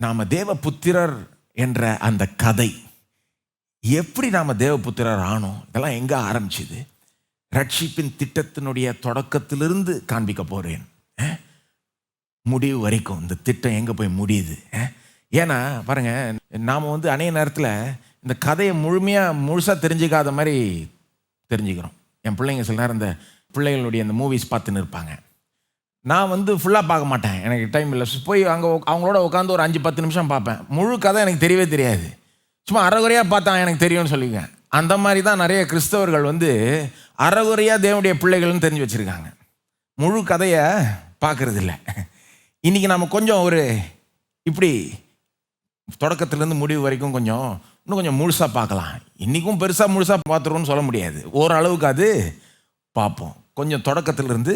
நாம தேவபுத்திரர் என்ற அந்த கதை, எப்படி நாம தேவபுத்திரர் ஆனோம், இதெல்லாம் எங்க ஆரம்பிச்சுது? ரட்சிப்பின் திட்டத்தினுடைய தொடக்கத்திலிருந்து காண்பிக்க போறேன், முடிவு வரைக்கும் இந்த திட்டம் எங்க போய் முடியுது. ஏன்னா பாருங்க, நாம அநேக நேரத்தில் இந்த கதையை முழுசாக தெரிஞ்சுக்காத மாதிரி தெரிஞ்சுக்கிறோம். என் பிள்ளைங்க சில நேரம் இந்த பிள்ளைகளுடைய இந்த மூவிஸ் பார்த்துன்னு இருப்பாங்க. நான் ஃபுல்லாக பார்க்க மாட்டேன், எனக்கு டைம் இல்லை. போய் அவங்களோட உட்காந்து ஒரு 5-10 நிமிஷம் பார்ப்பேன். முழு கதை எனக்கு தெரியவே தெரியாது, சும்மா அரைகுறையாக பார்த்தா எனக்கு தெரியும்னு சொல்லிக்குவேன். அந்த மாதிரி தான் நிறைய கிறிஸ்தவர்கள் அரைகுறையாக தேவனுடைய பிள்ளைகள்னு தெரிஞ்சு வச்சுருக்காங்க, முழு கதையை பார்க்கறது இல்லை. இன்றைக்கி நம்ம கொஞ்சம் இப்படி தொடக்கத்துலேருந்து முடிவு வரைக்கும் இன்னும் கொஞ்சம் முழுசாக பார்க்கலாம். இன்றைக்கும் பெருசாக முழுசாக பார்த்துருவோன்னு சொல்ல முடியாது, ஓரளவுக்கு அது பார்ப்போம். கொஞ்சம் தொடக்கத்திலிருந்து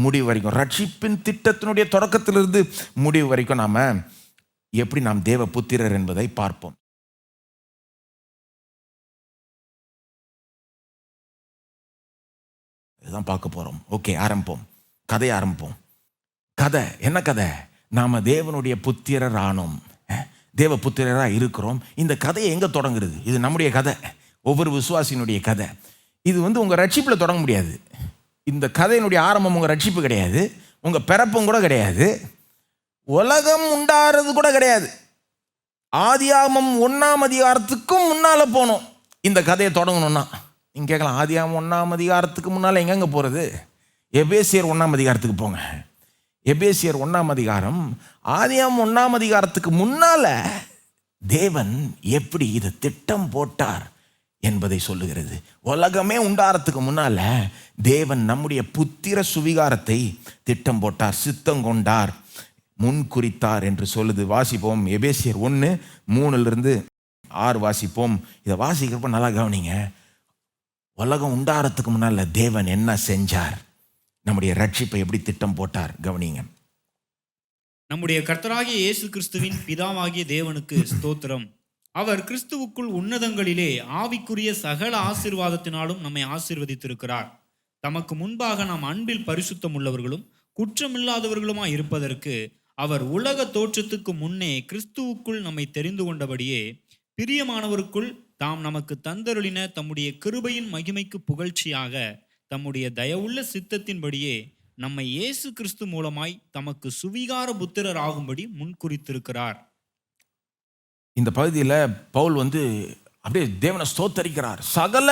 முடிவு வரைக்கும், ரட்சிப்பின் திட்டத்தினுடைய தொடக்கத்திலிருந்து முடிவு வரைக்கும் எப்படி நாம் தேவ புத்திரர் என்பதை பார்ப்போம். இதுதான் பார்க்க போகிறோம். ஓகே, ஆரம்பிப்போம், கதையை ஆரம்பிப்போம். கதை என்ன கதை? நாம் தேவனுடைய புத்திரர் ஆனோம், தேவ புத்திரராக இருக்கிறோம். இந்த கதையை எங்கே தொடங்குறது? இது நம்முடைய கதை, ஒவ்வொரு விசுவாசியினுடைய கதை. இது உங்கள் ரட்சிப்பில் தொடங்க முடியாது. இந்த கதையினுடைய ஆரம்பம் உங்கள் ரட்சிப்பு கிடையாது, உங்கள் பிறப்பும் கூட கிடையாது, உலகம் உண்டாகிறது கூட கிடையாது. ஆதியாகமம் 1ஆம் அதிகாரத்துக்கும் முன்னால் போகணும் இந்த கதையை தொடங்கணும்னா. நீங்கள் கேட்கலாம், ஆதியாகமம் 1ஆம் அதிகாரத்துக்கு முன்னால் எங்கெங்கே போகிறது? எபேசியர் 1ஆம் அதிகாரத்துக்கு போங்க. எபேசியர் 1ஆம் அதிகாரம், ஆதியாகமம் 1ஆம் அதிகாரத்துக்கு முன்னால் தேவன் எப்படி இதை திட்டம் போட்டார் என்பதை சொல்லுகிறது. உலகமே உண்டாரத்துக்கு முன்னால் தேவன் நம்முடைய புத்திர சுவிகாரத்தை திட்டம் போட்டார், சித்தம் கொண்டார், முன் குறித்தார் என்று சொல்லுது. வாசிப்போம், எபேசியர் 1:3-6 வாசிப்போம். இதை வாசிக்கிறப்ப நல்லா கவனிங்க. உலகம் உண்டாரத்துக்கு முன்னால் தேவன் என்ன செஞ்சார், நம்முடைய ரட்சிப்பை எப்படி திட்டம் போட்டார், கவனிங்க. நம்முடைய கர்த்தராகிய இயேசு கிறிஸ்துவின் பிதாவாகிய தேவனுக்கு ஸ்தோத்திரம். அவர் கிறிஸ்துவுக்குள் உன்னதங்களிலே ஆவிக்குரிய சகல ஆசீர்வாதத்தினாலும் நம்மை ஆசீர்வதித்திருக்கிறார். தமக்கு முன்பாக நாம் அன்பில் பரிசுத்தம் உள்ளவர்களும் குற்றமில்லாதவர்களுமாய் இருப்பதற்கு அவர் உலக தோற்றத்துக்கு முன்னே கிறிஸ்துவுக்குள் நம்மை தெரிந்து கொண்டபடியே பிரியமானவருக்குள் தாம் நமக்கு தந்தருளின தம்முடைய கிருபையின் மகிமைக்கு புகழ்ச்சியாக தம்முடைய தயவுள்ள சித்தத்தின்படியே நம்மை இயேசு கிறிஸ்து மூலமாய் தமக்கு சுவிகார புத்திரர் ஆகும்படி முன்குறித்திருக்கிறார். இந்த பகுதியில் பவுல் அப்படியே தேவனை ஸ்தோத்தரிக்கிறார். சகல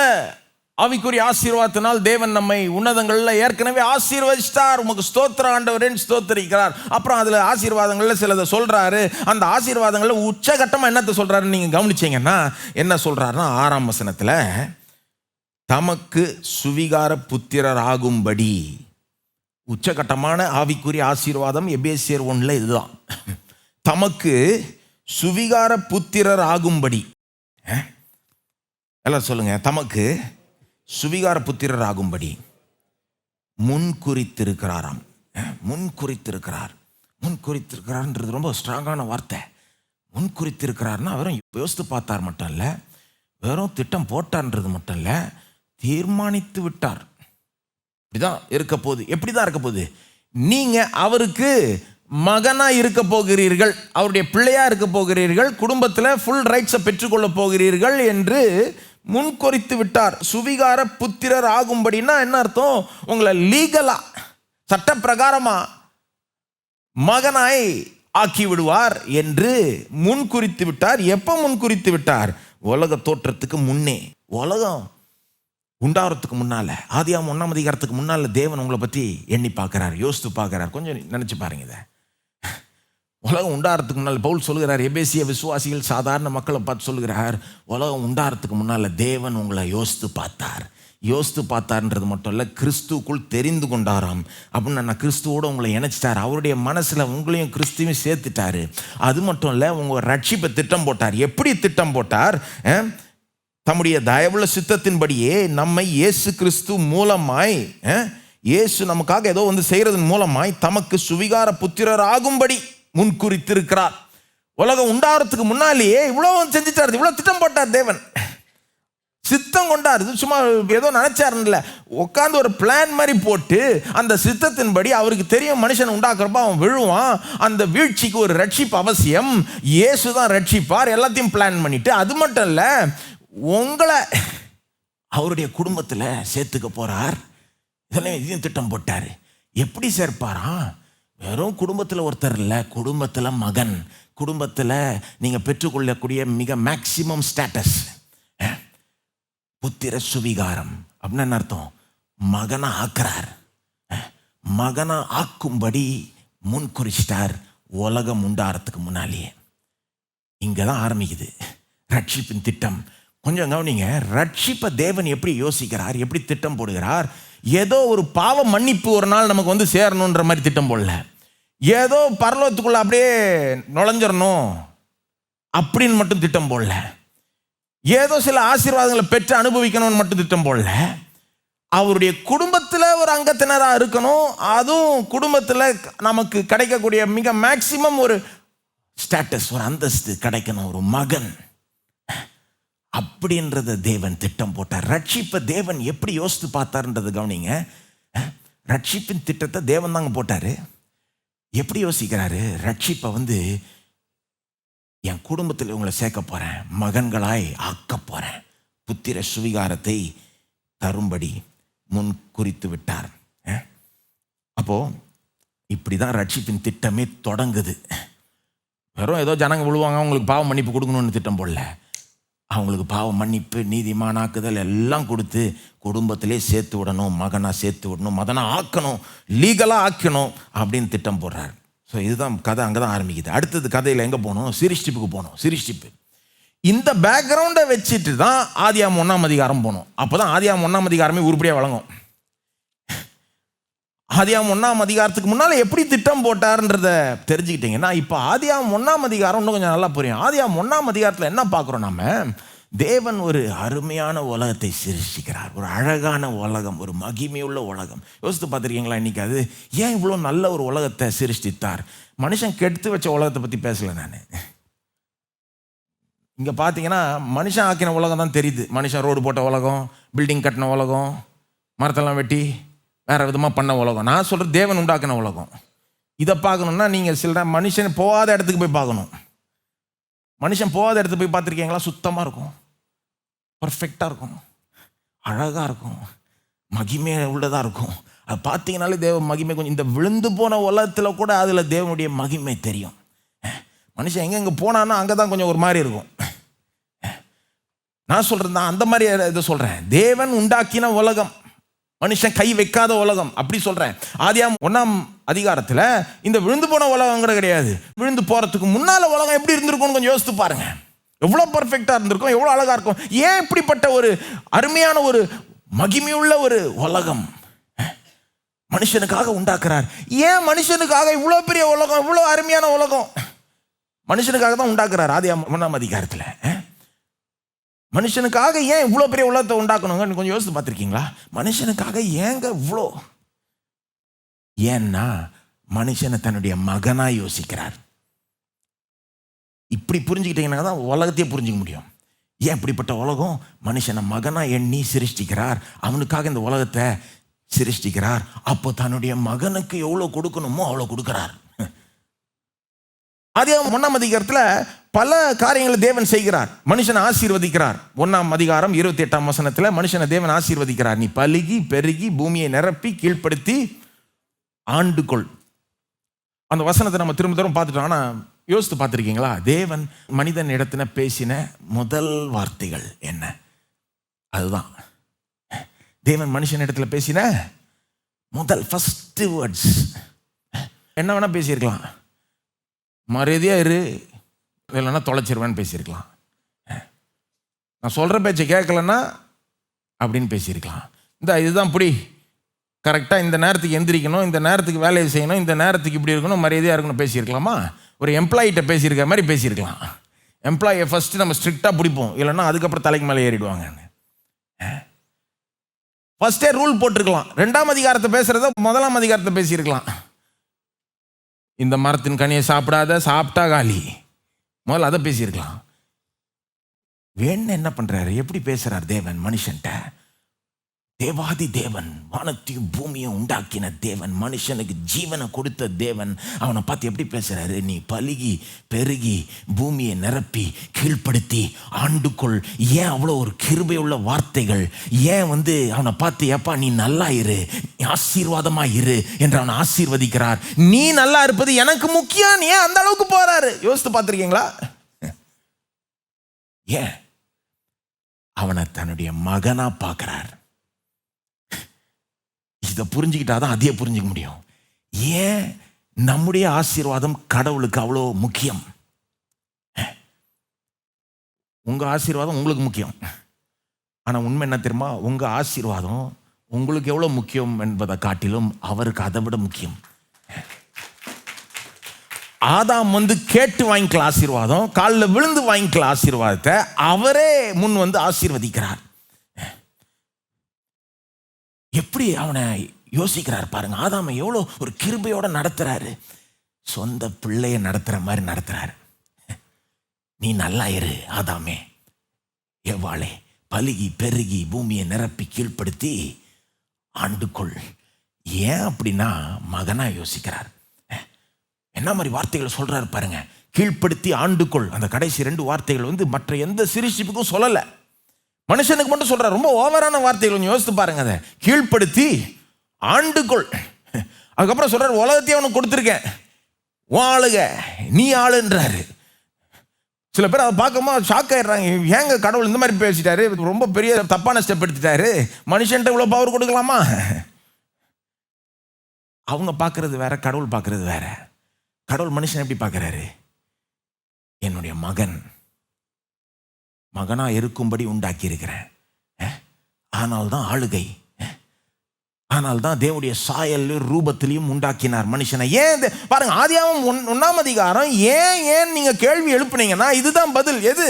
ஆவிக்குரிய ஆசீர்வாதத்தினால் தேவன் நம்மை உன்னதங்களில் ஏற்கனவே ஆசீர்வதிச்சிட்டார், உமக்கு ஸ்தோத்திர ஆண்டவரேன்னு ஸ்தோத்தரிக்கிறார். அப்புறம் அதில் ஆசீர்வாதங்களில் சிலதை சொல்கிறாரு. அந்த ஆசீர்வாதங்களில் உச்சகட்டமாக என்னத்தை சொல்கிறாருன்னு நீங்கள் கவனிச்சிங்கன்னா என்ன சொல்கிறாருன்னா, 6ஆம் வசனத்தில் தமக்கு சுவிகார புத்திரர் ஆகும்படி, உச்சகட்டமான ஆவிக்குரிய ஆசீர்வாதம் எபேசியர் 1 இதுதான். தமக்கு சுவிகார புத்திரர் ஆகும்படி, எல்லாம் சொல்லுங்க, தமக்கு சுவிகார புத்திரர் ஆகும்படி முன்குறித்திருக்கிறாராம். முன்குறித்திருக்கிறார், முன்குறித்திருக்கிறார்ன்றது ரொம்ப ஸ்ட்ராங்கான வார்த்தை. முன்குறித்திருக்கிறார்னா வெறும் யோசித்து பார்த்தார் மட்டும் இல்லை, வெறும் திட்டம் போட்டார்ன்றது மட்டும் இல்லை, தீர்மானித்து விட்டார். இப்படிதான் இருக்க போகுது. எப்படிதான் இருக்க போகுது? நீங்க அவருக்கு மகனா இருக்க போகிறீர்கள், அவருடைய பிள்ளையா இருக்க போகிறீர்கள், குடும்பத்தில் ஃபுல் ரைட்ஸை பெற்றுக்கொள்ள போகிறீர்கள் என்று முன்குறித்து விட்டார். சுவிகார புத்திரர் ஆகும்படினா என்ன அர்த்தம்? உங்களை லீகலா, சட்ட பிரகாரமா மகனாய் ஆக்கி விடுவார் என்று முன்குறித்து விட்டார். எப்போ முன்குறித்து விட்டார்? உலக தோற்றத்துக்கு முன்னே, உலகம் உண்டாகிறதுக்கு முன்னால, ஆதியாகமம் 1ஆம் அதிகாரத்துக்கு முன்னால தேவன் உங்களை பற்றி எண்ணி பார்க்கிறார், யோசித்து பார்க்கிறார். கொஞ்சம் நினைச்சு பாருங்க. இதை உலகம் உண்டாகிறதுக்கு முன்னால் பவுல் சொல்கிறார், எபேசிய விசுவாசிகள் சாதாரண மக்களை பார்த்து சொல்கிறார், உலகம் உண்டாகிறதுக்கு முன்னால் தேவன் உங்களை யோசித்து பார்த்தார். யோசித்து பார்த்தார்ன்றது மட்டும் இல்லை, கிறிஸ்துவுக்குள் தெரிந்து கொண்டாராம். அப்படின்னு நான் கிறிஸ்துவோடு உங்களை இணைச்சிட்டார், அவருடைய மனசில் உங்களையும் கிறிஸ்துவையும் சேர்த்துட்டாரு. அது மட்டும் இல்லை, உங்கள் ரட்சிப்பை திட்டம் போட்டார். எப்படி திட்டம் போட்டார்? தம்முடைய தயவுள்ள சித்தத்தின்படியே நம்மை இயேசு கிறிஸ்து மூலமாய், இயேசு நமக்காக ஏதோ செய்கிறதன் மூலமாய் தமக்கு சுவிகார புத்திரர் ஆகும்படி முன்குறித்திருக்கிறார். உலகம் உண்டாகிறதுக்கு முன்னாலேயே இவ்வளோ செஞ்சுட்டார், இவ்வளோ திட்டம் போட்டார் தேவன். சித்தம் கொண்டார். இது சும்மா ஏதோ நினைச்சாருன்னு உட்காந்து ஒரு பிளான் மாதிரி போட்டு அந்த சித்தத்தின்படி அவருக்கு தெரியும் மனுஷன் உண்டாக்குறப்ப அவன் விழுவான், அந்த வீழ்ச்சிக்கு ஒரு ரட்சிப்பு அவசியம், இயேசு தான் ரட்சிப்பார், எல்லாத்தையும் பிளான் பண்ணிட்டு அது மட்டும் இல்லை உங்களை அவருடைய குடும்பத்தில் சேர்த்துக்க போறார். இதெல்லாம் இதையும் திட்டம் போட்டார். எப்படி சேர்ப்பாராம்? வெறும் குடும்பத்தில் ஒருத்தர் இல்லை, குடும்பத்தில் மகன், குடும்பத்தில் நீங்கள் பெற்றுக்கொள்ளக்கூடிய மிக மேக்சிமம் ஸ்டேட்டஸ் புத்திர சுவிகாரம் அப்படின்னு என்ன அர்த்தம்? மகனை ஆக்குறார். மகனை ஆக்கும்படி முன் குறிச்சிட்டார் உலகம் உண்டாரத்துக்கு முன்னாலேயே. இங்கே தான் ஆரம்பிக்குது ரட்சிப்பின் திட்டம். கொஞ்சம் கவனிங்க, ரட்சிப்பை தேவன் எப்படி யோசிக்கிறார், எப்படி திட்டம் போடுகிறார். ஏதோ ஒரு பாவ மன்னிப்பு ஒரு நாள் நமக்கு வந்து சேரணுன்ற மாதிரி திட்டம் போடல. ஏதோ பரலோகத்துக்குள்ள அப்படியே நுழைஞ்சிடணும் அப்படின்னு மட்டும் திட்டம் போடல. ஏதோ சில ஆசீர்வாதங்களை பெற்று அனுபவிக்கணும்னு மட்டும் திட்டம் போடல. அவருடைய குடும்பத்தில் ஒரு அங்கத்தினராக இருக்கணும், அதுவும் குடும்பத்தில் நமக்கு கிடைக்கக்கூடிய மிக மேக்சிமம் ஒரு ஸ்டேட்டஸ், ஒரு அந்தஸ்து கிடைக்கணும், ஒரு மகன் அப்படின்றத தேவன் திட்டம் போட்டார். ரட்சிப்பை தேவன் எப்படி யோசித்து பார்த்தார்ன்றது கவனிங்க. ரட்சிப்பின் திட்டத்தை தேவன் தாங்க போட்டார். எப்படி யோசிக்கிறாரு? ரட்சிப்பை வந்து என் குடும்பத்தில் உங்களை சேர்க்க போகிறேன், மகன்களாய் ஆக்க போகிறேன், புத்திர சுவிகாரத்தை தரும்படி முன் குறித்து விட்டார். அப்போது இப்படி தான் ரட்சிப்பின் திட்டமே தொடங்குது. வெறும் ஏதோ ஜனங்க விழுவாங்க அவங்களுக்கு பாவ மன்னிப்பு கொடுக்கணும்னு திட்டம் போடல. அவங்களுக்கு பாவ மன்னிப்பு, நீதிமானாக்குதல் எல்லாம் கொடுத்து குடும்பத்திலே சேர்த்து விடணும், மகனாக சேர்த்து விடணும், மகனாக ஆக்கணும், லீகலாக ஆக்கணும் அப்படின்னு திட்டம் போடுறார். ஸோ இதுதான் கதை. அங்கே தான் ஆரம்பிக்குது. அடுத்தது கதையில் எங்கே போகணும்? சிருஷ்டிப்புக்கு போகணும். சிருஷ்டிப்பு இந்த பேக்ரவுண்டை வச்சுட்டு தான் ஆதியாகமம் 1ஆம் அதிகாரம் போகணும். அப்போ தான் ஆதியாகமம் 1ஆம் அதிகாரமே உருப்படியாக வழங்கும். ஆதியாகமம் 1ஆம் அதிகாரத்துக்கு முன்னால் எப்படி திட்டம் போட்டார்ன்றத தெரிஞ்சுக்கிட்டீங்கன்னா இப்போ ஆதியாகமம் 1ஆம் அதிகாரம் இன்னும் கொஞ்சம் நல்லா புரியும். ஆதியாகமம் 1ஆம் அதிகாரத்தில் என்ன பார்க்குறோம்? நம்ம தேவன் ஒரு அருமையான உலகத்தை சிருஷ்டிக்கிறார். ஒரு அழகான உலகம், ஒரு மகிமையுள்ள உலகம். யோசித்து பார்த்துருக்கீங்களா இன்னைக்கு? அது ஏன் இவ்வளோ நல்ல ஒரு உலகத்தை சிருஷ்டித்தார்? மனுஷன் கெடுத்து வச்ச உலகத்தை பற்றி பேசலை நான். இங்கே பார்த்தீங்கன்னா மனுஷன் ஆக்கின உலகம் தான் தெரியுது. மனுஷன் ரோடு போட்ட உலகம், பில்டிங் கட்டின உலகம், மரத்தெல்லாம் வெட்டி வேறு விதமாக பண்ண உலகம். நான் சொல்கிறது தேவன் உண்டாக்கின உலகம். இதை பார்க்கணுன்னா நீங்கள் சில மனுஷன் போகாத இடத்துக்கு போய் பார்க்கணும். மனுஷன் போகாத இடத்துக்கு போய் பார்த்துருக்கீங்களா? சுத்தமாக இருக்கும், பர்ஃபெக்டாக இருக்கும், அழகாக இருக்கும், மகிமை உள்ளதாக இருக்கும். அது பார்த்தீங்கனாலே தேவ மகிமை. கொஞ்சம் இந்த விழுந்து போன உலகத்தில் கூட அதில் தேவனுடைய மகிமை தெரியும். மனுஷன் எங்கெங்கே போனான்னா அங்கே தான் கொஞ்சம் ஒரு மாதிரி இருக்கும். நான் சொல்கிறது தான் அந்த மாதிரி இதை சொல்கிறேன். தேவன் உண்டாக்கின உலகம், மனுஷன் கை வைக்காத உலகம் அப்படி சொல்கிறேன். ஆதியாகமம் 1ஆம் அதிகாரத்தில் இந்த விழுந்து போன உலகம் கூட கிடையாது. விழுந்து போகிறதுக்கு முன்னால் உலகம் எப்படி இருந்திருக்கும்னு கொஞ்சம் யோசித்து பாருங்க. எவ்வளோ பர்ஃபெக்டாக இருந்திருக்கும், எவ்வளோ அழகாக இருக்கும். ஏன் இப்படிப்பட்ட ஒரு அருமையான ஒரு மகிமையுள்ள ஒரு உலகம் மனுஷனுக்காக உண்டாக்குறார்? ஏன் மனுஷனுக்காக இவ்வளோ பெரிய உலகம், இவ்வளோ அருமையான உலகம் மனுஷனுக்காக தான் உண்டாக்குறார். ஆதியாகமம் 1ஆம் அதிகாரத்தில் மனுஷனுக்காக ஏன் இவ்வளோ பெரிய உலகத்தை உண்டாக்கணுங்க கொஞ்சம் யோசித்து பார்த்துருக்கீங்களா? மனுஷனுக்காக ஏங்க இவ்வளோ? ஏன்னா மனுஷனை தன்னுடைய மகனாக யோசிக்கிறார். இப்படி புரிஞ்சுக்கிட்டீங்கன்னா தான் உலகத்தையே புரிஞ்சிக்க முடியும். ஏன் இப்படிப்பட்ட உலகம்? மனுஷனை மகனாக எண்ணி சிருஷ்டிக்கிறார். அவனுக்காக இந்த உலகத்தை சிருஷ்டிக்கிறார். அப்போ தன்னுடைய மகனுக்கு எவ்வளோ கொடுக்கணுமோ அவ்வளோ கொடுக்குறார். ஆதியாகமம் 1ஆம் அதிகாரத்தில் பல காரியங்களை தேவன் செய்கிறார். மனுஷனை ஆசீர்வதிக்கிறார். 1ஆம் அதிகாரம் 28ஆம் வசனத்தில் மனுஷனை தேவன் ஆசீர்வதிக்கிறார். நீ பலுகி பெருகி பூமியை நிரப்பி கீழ்ப்படுத்தி ஆண்டுகொள். அந்த வசனத்தை நம்ம திரும்ப திரும்ப பார்த்துட்டோம். ஆனால் யோசித்து பார்த்துருக்கீங்களா? தேவன் மனிதன் இடத்துல பேசின முதல் வார்த்தைகள் என்ன? அதுதான் தேவன் மனுஷன் இடத்துல பேசின ஃபர்ஸ்ட் வேர்ட்ஸ். என்ன வேணா பேசியிருக்கலாம். மரியாதையாக இரு, இல்லைன்னா தொலைச்சிருவேன்னு பேசியிருக்கலாம். நான் சொல்கிற பேச்சை கேட்கலன்னா அப்படின்னு பேசியிருக்கலாம். இதுதான் இப்படி கரெக்டாக இந்த நேரத்துக்கு எந்திரிக்கணும், இந்த நேரத்துக்கு வேலையை செய்யணும், இந்த நேரத்துக்கு இப்படி இருக்கணும், மரியாதையாக இருக்கணும் பேசியிருக்கலாமா? ஒரு எம்ப்ளாயிட்ட பேசியிருக்க மாதிரி பேசியிருக்கலாம். எம்ப்ளாயை ஃபஸ்ட்டு நம்ம ஸ்ட்ரிக்டாக பிடிப்போம், இல்லைன்னா அதுக்கப்புறம் தலைக்கு மேலே ஏறிடுவாங்க. ஃபஸ்ட்டே ரூல் போட்டிருக்கலாம். 2ஆம் அதிகாரத்தை பேசுகிறத 1ஆம் அதிகாரத்தை பேசியிருக்கலாம். இந்த மரத்தின் கனியை சாப்பிடாத, சாப்பிட்டா காலி, முதல்ல அதை பேசியிருக்கலாம். வேணும் என்ன பண்றாரு, எப்படி பேசுறார் தேவன் மனுஷன்ட்ட? தேவாதி தேவன், வானத்தையும் பூமியும் உண்டாக்கின தேவன், மனுஷனுக்கு ஜீவனை கொடுத்த தேவன், அவனை பார்த்து எப்படி பேசுறாரு? நீ பலுகி பெருகி பூமியை நிரப்பி கீழ்ப்படுத்தி ஆண்டுக்குள். ஏன் அவ்வளோ ஒரு கிருபையுள்ள வார்த்தைகள்? ஏன் அவனை பார்த்து ஏப்பா நீ நல்லா இரு, நீ ஆசீர்வாதமா இரு என்று அவனை ஆசீர்வதிக்கிறார். நீ நல்லா இருப்பது எனக்கு முக்கியம். ஏன் அந்த அளவுக்கு போறாரு? யோசித்து பார்த்துருக்கீங்களா? ஏன் அவனை தன்னுடைய மகனா பார்க்கிறார். இதை புரிஞ்சுக்கிட்டாதான் அதையே புரிஞ்சுக்க முடியும். ஏன் நம்முடைய ஆசீர்வாதம் கடவுளுக்கு அவ்வளோ முக்கியம்? உங்க ஆசீர்வாதம் உங்களுக்கு முக்கியம். ஆனா உண்மை என்ன தெரியுமா? உங்க ஆசீர்வாதம் உங்களுக்கு எவ்வளவு முக்கியம் என்பதை காட்டிலும் அவருக்கு அதை விட முக்கியம். ஆதாம் கேட்டு வாங்கிக்கல ஆசீர்வாதம், காலில் விழுந்து வாங்கிக்கல ஆசீர்வாதத்தை, அவரே முன் ஆசீர்வதிக்கிறார். எப்படி அவனை யோசிக்கிறார் பாருங்க. ஆதாமை எவ்வளோ ஒரு கிருபையோட நடத்துறாரு. சொந்த பிள்ளைய நடத்துற மாதிரி நடத்துறாரு. நீ நல்லா இரு ஆதாமே, எவ்வாளே பலுகி பெருகி பூமியை நிரப்பி கீழ்ப்படுத்தி ஆண்டுக்குள். ஏன் அப்படின்னா மகனா யோசிக்கிறார். என்ன மாதிரி வார்த்தைகளை சொல்றாரு பாருங்க. கீழ்ப்படுத்தி ஆண்டுக்குள். அந்த கடைசி 2 வார்த்தைகள் மற்ற எந்த சிருஷ்டிப்புக்கும் சொல்லலை, மனுஷனுக்கு மட்டும் சொல்றாரு. ரொம்ப ஓவரான வார்த்தைகள், கொஞ்சம் யோசித்து பாருங்க. அதை கீழ்ப்படுத்தி ஆண்டுக்குள். அதுக்கப்புறம் சொல்றாரு உலகத்தையும் அவனுக்கு கொடுத்துருக்கேன், ஆளுக நீ ஆளுன்றாரு. சில பேர் அதை பார்க்கும்போது ஷாக் ஆயிடுறாங்க. ஏங்க கடவுள் இந்த மாதிரி பேசிட்டாரு, ரொம்ப பெரிய தப்பான ஸ்டெப் எடுத்துட்டாரு, மனுஷன்ட்ட இவ்வளோ பவர் கொடுக்கலாமா? அவங்க பார்க்கறது வேற, கடவுள் பார்க்கறது வேற. கடவுள் மனுஷன் எப்படி பார்க்கறாரு? என்னுடைய மகன், மகனா இருக்கும்படி உண்டாக்கி இருக்கிறேன். ஆனால் தான் ஆளுகை, ஆனால் தான் தேவனுடைய சாயல் ரூபத்திலையும் உண்டாக்கினார் மனுஷனை. ஏன் பாருங்க, ஆதியாகமம் 1ஆம் அதிகாரம் ஏன் நீங்க கேள்வி எழுப்புனீங்கன்னா இதுதான் பதில். எது?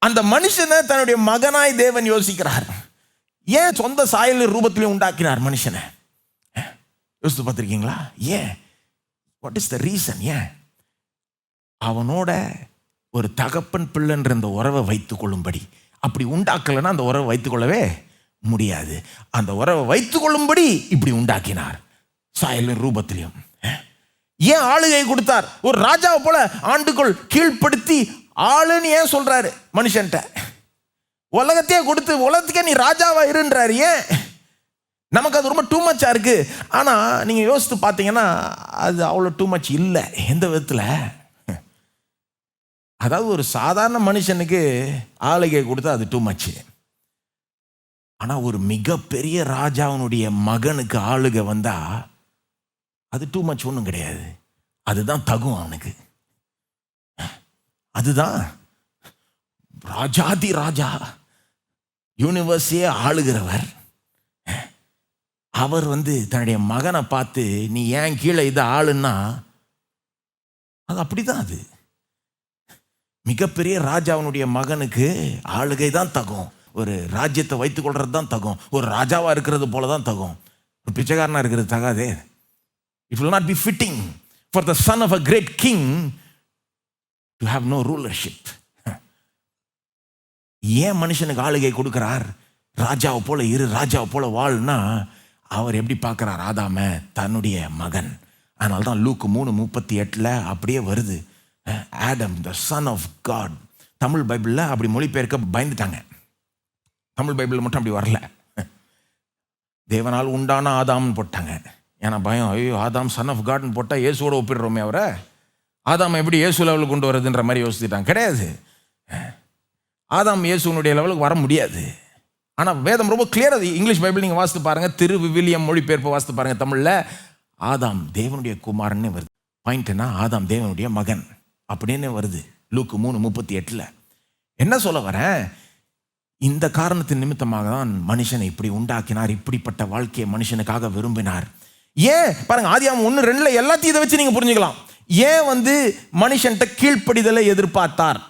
அந்த மனுஷனை தன்னுடைய மகனாய் தேவன் யோசிக்கிறார். ஏன் சொந்த சாயல் ரூபத்திலையும் உண்டாக்கினார் மனுஷனை? யோசித்து பார்த்துருக்கீங்களா? ஏன்? What is the reason? ஏன் அவனோட ஒரு தகப்பன் பிள்ளைன்ற இந்த உறவை வைத்துக் கொள்ளும்படி. அப்படி உண்டாக்கலைன்னா அந்த உறவை வைத்துக்கொள்ளவே முடியாது. அந்த உறவை வைத்துக் கொள்ளும்படி இப்படி உண்டாக்கினார், சாயலின் ரூபத்திலையும். ஏன் ஆளுகை கொடுத்தார்? ஒரு ராஜாவை போல ஆண்டுக்குள் கீழ்ப்படுத்தி ஆளுன்னு ஏன் சொல்றாரு மனுஷன்ட்ட? உலகத்தையே கொடுத்து உலகத்துக்கே நீ ராஜாவா இருன்றாரு. ஏன்? நமக்கு அது ரொம்ப டூ மச்சா இருக்கு. ஆனா நீங்க யோசித்து பார்த்தீங்கன்னா அது அவ்வளோ டூ மச் இல்லை. எந்த விதத்தில்? அதாவது ஒரு சாதாரண மனுஷனுக்கு ஆளுகை கொடுத்தா அது டூ மச். ஆனா ஒரு மிகப்பெரிய ராஜாவினுடைய மகனுக்கு ஆளுகை வந்தா அது டூ மச் ஒன்றும் கிடையாது. அதுதான் தகும் அவனுக்கு. அதுதான் ராஜாதி ராஜா, யூனிவர்ஸையே ஆளுகிறவர். அவர் தன்னுடைய மகனை பார்த்து நீ ஏன் கீழே இதை ஆளுன்னா அது அப்படிதான். அது மிகப்பெரிய ராஜாவினுடைய மகனுக்கு ஆளுகை தான் தகும். ஒரு ராஜ்யத்தை வைத்துக் கொள்றது தான் தகும். ஒரு ராஜாவா இருக்கிறது போல தான் தகும். ஒரு பிச்சைக்காரனா இருக்கிறது தகாதே. It will not be fitting for the son of a great king to have no rulership. ஏன் மனுஷனுக்கு ஆளுகை கொடுக்கிறார்? ராஜாவை போல இரு, ராஜாவை போல வாழ்னா அவர் எப்படி பார்க்கிறார் ஆதாம? தன்னுடைய மகன். அதனால தான் லூக்கு 3:38 அப்படியே வருது, Adam the son of God. Tamil பைபிளில் அப்படி மொழிபெயர்க்க பயந்துட்டாங்க. தமிழ் பைபிள் மட்டும் அப்படி வரல. தேவனால் உண்டான ஆதாம்னு போட்டாங்க. ஏன்னா பயம், ஐயோ ஆதாம் சன் ஆஃப் காட்னு போட்டால் இயேசுவோட ஒப்பிடுறோமே அவரை, ஆதாம் எப்படி இயேசு லெவலுக்கு கொண்டு வரதுன்ற மாதிரி யோசிச்சுட்டாங்க. கிடையாது, ஆதாம் இயேசுனுடைய லெவலுக்கு வர முடியாது. ஆனால் வேதம் ரொம்ப கிளியராக, இங்கிலீஷ் பைபிள் நீங்கள் வாசித்து பாருங்கள், திரு விவிலியம் மொழிபெயர்ப்பை வாசித்து பாருங்கள், தமிழில் ஆதாம் தேவனுடைய குமாரன்னு வருது. பாயிண்ட் என்ன? ஆதாம் தேவனுடைய மகன் அப்படின்னு வருது லூக்கு 3:38. என்ன சொல்ல வரேன்? இந்த காரணத்தின் நிமித்தமாக தான் மனுஷனை இப்படி உண்டாக்கினார், இப்படிப்பட்ட வாழ்க்கையை மனுஷனுக்காக விரும்பினார். ஏன் பாருங்க, ஆதியாகமம் 1:2 எல்லாத்தையும் இதை வச்சு நீங்க புரிஞ்சுக்கலாம். ஏன் மனுஷன்ட்ட கீழ்ப்படிதலை எதிர்பார்த்தார்?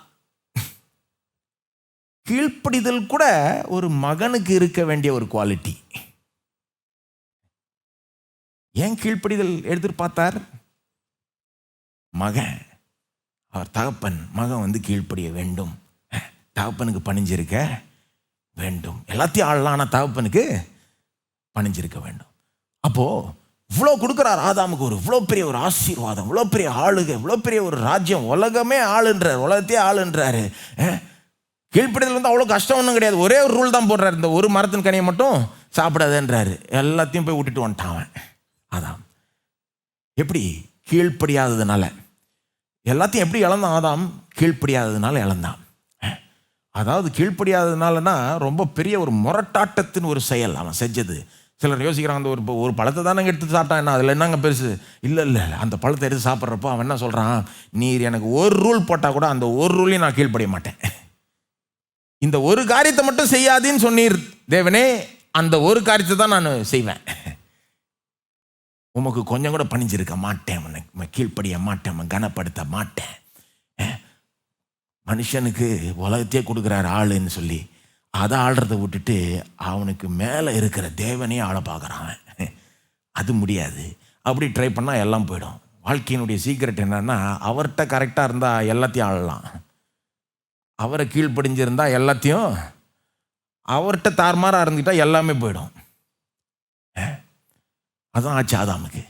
கீழ்ப்படிதல் கூட ஒரு மகனுக்கு இருக்க வேண்டிய ஒரு குவாலிட்டி. ஏன் கீழ்ப்படிதல் எதிர்பார்த்தார்? மகன், அவர் தகப்பன், மகன் கீழ்ப்படிய வேண்டும். தகப்பனுக்கு பணிஞ்சிருக்க வேண்டும். எல்லாத்தையும் ஆளலாம், ஆனால் தகப்பனுக்கு பணிஞ்சிருக்க வேண்டும். அப்போது இவ்வளோ கொடுக்குறார் ஆதாமுக்கு, இவ்வளோ பெரிய ஒரு ஆசீர்வாதம், இவ்வளோ பெரிய ஆளுகை, இவ்வளோ பெரிய ஒரு ராஜ்யம், உலகமே ஆளுன்றார், உலகத்தையே ஆளுன்றாரு. கீழ்ப்படிதல் வந்து அவ்வளோ கஷ்டம் ஒன்றும் கிடையாது. ஒரே ஒரு ரூல் தான் போடுறாரு, இந்த ஒரு மரத்தின் கனியை மட்டும் சாப்பிடாதேன்றாரு. எல்லாத்தையும் போய் விட்டுட்டு வந்துட்டான் அவன். அதான் எப்படி கீழ்ப்படியாததுனால எல்லாத்தையும் எப்படி இழந்தான் ஆதாம்? கீழ்ப்படியாததுனால இழந்தான். அதாவது கீழ்ப்படியாததுனாலனா ரொம்ப பெரிய ஒரு முரட்டாட்டத்தின் ஒரு செயல் அவன் செஞ்சது. சிலர் யோசிக்கிறாங்க, அந்த ஒரு பழத்தை தானே எடுத்து சாப்பிட்டான், என்ன அதில் என்னங்க பெருசு? இல்லை, அந்த பழத்தை எடுத்து சாப்பிட்றப்போ அவன் என்ன சொல்கிறான், நீர் எனக்கு ஒரு ரூல் போட்டால் கூட அந்த ஒரு ரூலையும் நான் கீழ்ப்படிய மாட்டேன். இந்த ஒரு காரியத்தை மட்டும் செய்யாதேன்னு சொன்னீர் தேவனே, அந்த ஒரு காரியத்தை தான் நான் செய்வேன். உமக்கு கொஞ்சம் கூட பணிஞ்சிருக்க மாட்டேன், உன்னை கீழ்ப்படிய மாட்டேன், கனப்படுத்த மாட்டேன். மனுஷனுக்கு உலகத்தையே கொடுக்குறாரு ஆளுன்னு சொல்லி அதை ஆள்றதை விட்டுட்டு அவனுக்கு மேலே இருக்கிற தேவனையே ஆள பார்க்குறான். அது முடியாது. அப்படி ட்ரை பண்ணால் எல்லாம் போயிடும். வாழ்க்கையினுடைய சீக்ரெட் என்னன்னா, அவர்கிட்ட கரெக்டாக இருந்தால் எல்லாத்தையும் ஆளலாம், அவரை கீழ்ப்படிஞ்சிருந்தால் எல்லாத்தையும், அவர்கிட்ட தாறுமாறாக இருந்துக்கிட்டால் எல்லாமே போயிடும். அதுதான் ஆச்சு ஆதாமுக்கு.